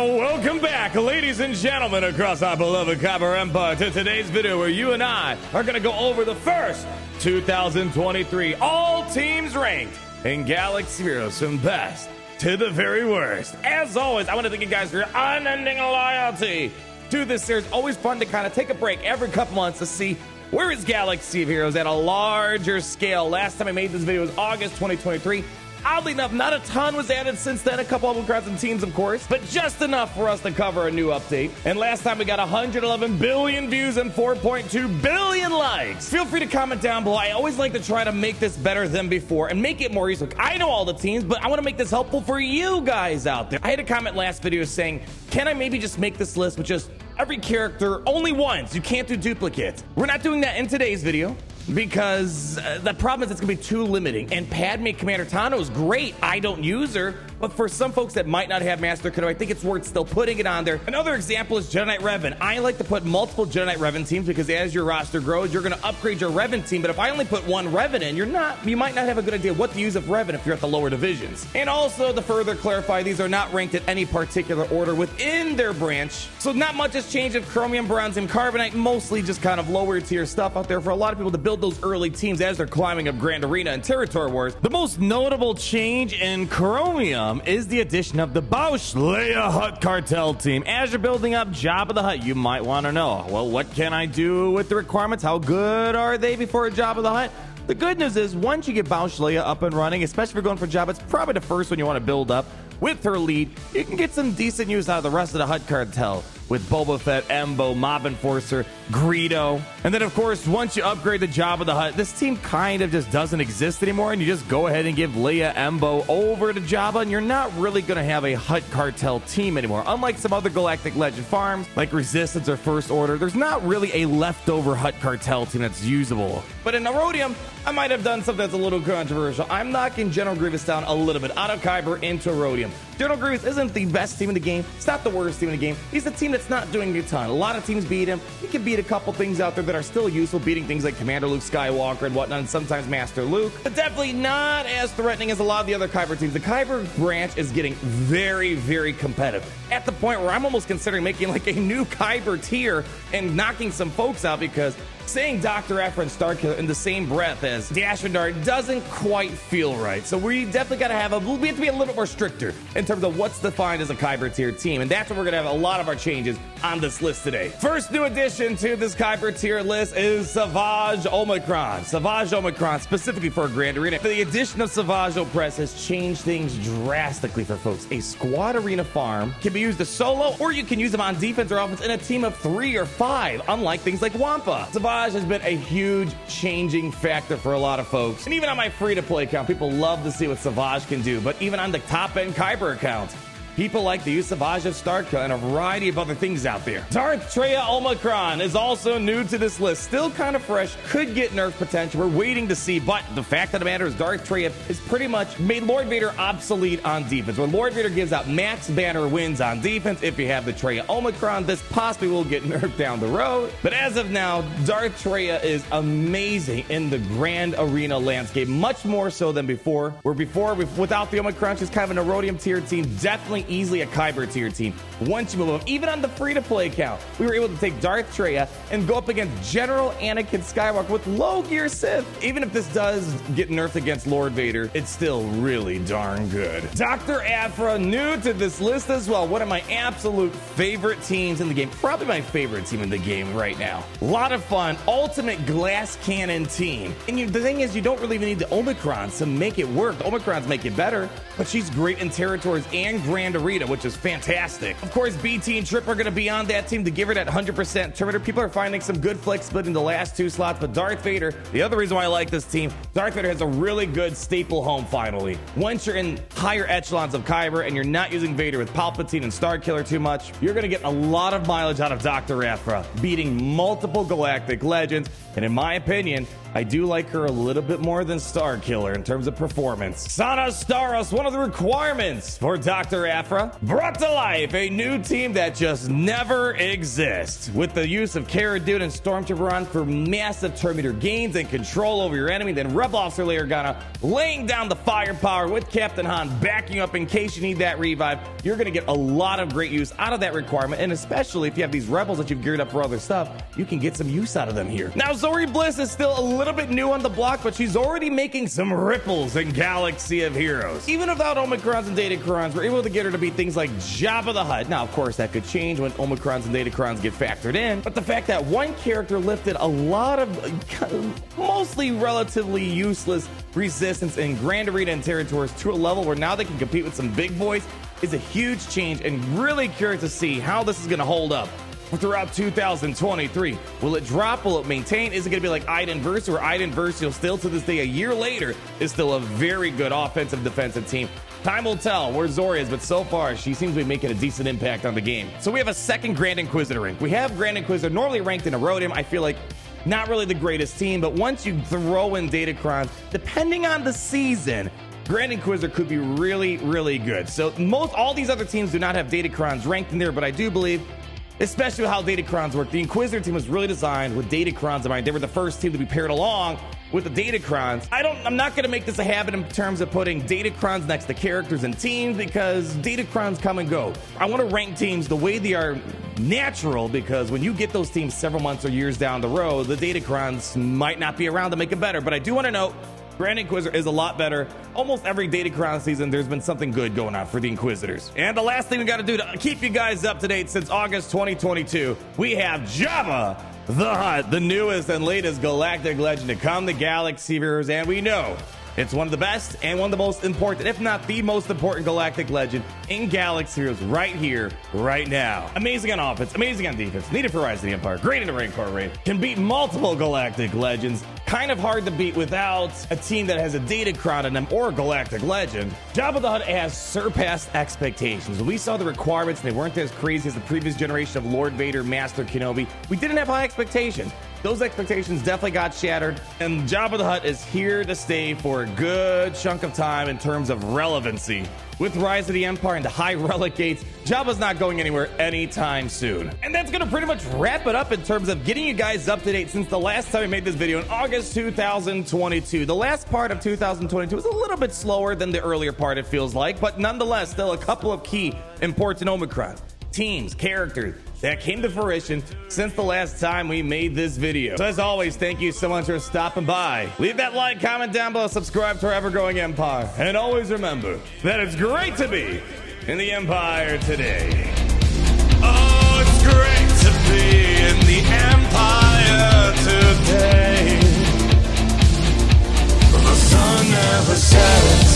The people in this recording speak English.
Welcome back, ladies and gentlemen, across our beloved Kyber Empire, to today's video where you and I are going to go over the first 2023 all teams ranked in Galaxy Heroes from best to the very worst. As always, I want to thank you guys for your unending loyalty to this series. Always fun to kind of take a break every couple months to see where is Galaxy of Heroes at a larger scale. Last time I made this video was August 2023. Oddly enough, not a ton was added since then. A couple of Omicrons and teams, of course, but just enough for us to cover a new update. And last time we got 111 billion views and 4.2 billion likes. Feel free to comment down below. I always like to try to make this better than before and make it more easy. I know all the teams, but I want to make this helpful for you guys out there. I had a comment last video saying, can I maybe just make this list with just every character only once? You can't do duplicates. We're not doing that in today's video, because the problem is it's gonna be too limiting. And Padme Commander Tano is great. I don't use her, but for some folks that might not have Master Kano, I think it's worth still putting it on there. Another example is Jedi Knight Revan. I like to put multiple Jedi Knight Revan teams because as your roster grows, you're gonna upgrade your Revan team. But if I only put one Revan in, you might not have a good idea what to use of Revan if you're at the lower divisions. And also, to further clarify, these are not ranked in any particular order within their branch. So not much has changed of Chromium, Bronze, and Carbonite. Mostly just kind of lower tier stuff out there for a lot of people to build those early teams as they're climbing up Grand Arena and Territory Wars. The most notable change in Chromium is the addition of the Bausch Leia Hutt Cartel team. As you're building up Jabba the Hutt, you might want to know, well, what can I do with the requirements? How good are they before Jabba the Hutt? The good news is once you get Bausch Leia up and running, especially if you're going for Jabba, it's probably the first one you want to build up. With her lead, you can get some decent use out of the rest of the Hutt Cartel with Boba Fett, Embo, Mob Enforcer, Greedo. And then, of course, once you upgrade the Jabba the Hutt, this team kind of just doesn't exist anymore, and you just go ahead and give Leia, Embo over to Jabba, and you're not really going to have a Hutt Cartel team anymore. Unlike some other Galactic Legend farms, like Resistance or First Order, there's not really a leftover Hutt Cartel team that's usable. But in Erodium, I might have done something that's a little controversial. I'm knocking General Grievous down a little bit, out of Kyber into Erodium. General Grievous isn't the best team in the game. It's not the worst team in the game. He's a team that's not doing a ton. A lot of teams beat him. He can beat a couple things out there that are still useful, beating things like Commander Luke Skywalker and whatnot, and sometimes Master Luke. But definitely not as threatening as a lot of the other Kyber teams. The Kyber branch is getting very, very competitive. At the point where I'm almost considering making like a new Kyber tier and knocking some folks out, because saying Dr. Aphra and Starkiller in the same breath as Dashvandar doesn't quite feel right. So we definitely got to have we have to be a little bit more stricter in terms of what's defined as a Kyber tier team. And that's what we're going to have a lot of our changes on this list today. First new addition to this Kyber tier list is Savage Omicron. Savage Omicron, specifically for Grand Arena. The addition of Savage Opress has changed things drastically for folks. A squad arena farm can be used as solo, or you can use them on defense or offense in a team of 3 or 5, unlike things like Wampa. Savage has been a huge changing factor for a lot of folks. And even on my free-to-play account, people love to see what Savage can do. But even on the top-end Kyber accounts, people like to use Savage of Starkiller and a variety of other things out there. Darth Traya Omicron is also new to this list. Still kind of fresh, could get nerf potential. We're waiting to see, but the fact of the matter is Darth Traya has pretty much made Lord Vader obsolete on defense. When Lord Vader gives out max banner wins on defense, if you have the Traya Omicron, this possibly will get nerfed down the road. But as of now, Darth Traya is amazing in the Grand Arena landscape, much more so than before. Where before, without the Omicron, she's kind of an Erodium tier team, definitely easily a Kyber tier team. Once you move up, even on the free-to-play account, we were able to take Darth Traya and go up against General Anakin Skywalker with low gear Sith. Even if this does get nerfed against Lord Vader, it's still really darn good. Dr. Aphra, new to this list as well. One of my absolute favorite teams in the game. Probably my favorite team in the game right now. A lot of fun. Ultimate glass cannon team. And the thing is, you don't really even need the Omicrons to make it work. The Omicrons make it better, but she's great in territories and Grand Arena, which is fantastic. Of course, BT and Trip are going to be on that team to give her that 100% Terminator. People are finding some good flex split in the last 2 slots, but Darth Vader, the other reason why I like this team, Darth Vader has a really good staple home finally. Once you're in higher echelons of Kyber and you're not using Vader with Palpatine and Starkiller too much, you're going to get a lot of mileage out of Dr. Aphra, beating multiple Galactic Legends, and in my opinion, I do like her a little bit more than Starkiller in terms of performance. Sana Staros, one of the requirements for Dr. Aphra Aphra brought to life a new team that just never exists, with the use of Cara Dune and Stormtrooper on for massive turn meter gains and control over your enemy. Then Rebel Officer Leia Organa laying down the firepower with Captain Han backing up in case you need that revive. You're going to get a lot of great use out of that requirement, and especially if you have these rebels that you've geared up for other stuff, you can get some use out of them here. Now, Zori Bliss is still a little bit new on the block, but she's already making some ripples in Galaxy of Heroes. Even without Omicrons and Datacrons, we're able to get her to beat things like Jabba the Hutt. Now, of course, that could change when Omicrons and Datacrons get factored in, but the fact that one character lifted a lot of mostly relatively useless resistance in Grand Arena and territories to a level where now they can compete with some big boys is a huge change, and really curious to see how this is going to hold up throughout 2023. Will it drop? Will it maintain? Is it going to be like Iden Versio, or Iden Versio still to this day, a year later, is still a very good offensive defensive team? Time will tell where Zori is, but so far she seems to be making a decent impact on the game. So we have a second Grand Inquisitor rank. We have Grand Inquisitor normally ranked in Erodium. I feel like not really the greatest team, but once you throw in Datacrons, depending on the season, Grand Inquisitor could be really, really good. So all these other teams do not have Datacrons ranked in there, but I do believe, especially with how Datacrons work, the Inquisitor team was really designed with Datacrons in mind. They were the first team to be paired along with the Datacrons. I'm not going to make this a habit in terms of putting Datacrons next to characters and teams, because Datacrons come and go. I want to rank teams the way they are natural, because when you get those teams several months or years down the road, the Datacrons might not be around to make it better. But I do want to note, Grand Inquisitor is a lot better. Almost every Datacron season, there's been something good going on for the Inquisitors. And the last thing we got to do to keep you guys up to date since August 2022, we have Jabba the Hutt, the newest and latest galactic legend to come to Galaxy Heroes, and we know it's one of the best and one of the most important, if not the most important galactic legend in Galaxy Heroes right here, right now. Amazing on offense, amazing on defense, needed for Rise of the Empire, great in the rank car rate, can beat multiple galactic legends, kind of hard to beat without a team that has a Datacron in them or a galactic legend. Jabba the Hutt has surpassed expectations. When we saw the requirements, they weren't as crazy as the previous generation of Lord Vader, Master Kenobi. We didn't have high expectations. Those expectations definitely got shattered, and Jabba the Hutt is here to stay for a good chunk of time in terms of relevancy. With Rise of the Empire and the high relic gates, Jabba's not going anywhere anytime soon. And that's going to pretty much wrap it up in terms of getting you guys up to date since the last time we made this video in August 2022. The last part of 2022 was a little bit slower than the earlier part, it feels like, but nonetheless, still a couple of key important Omicron teams, characters that came to fruition since the last time we made this video. So as always, thank you so much for stopping by. Leave that like, comment down below, subscribe to our ever-growing empire, and always remember that it's great to be in the Empire today. Oh, it's great to be in the Empire today. The sun never sets.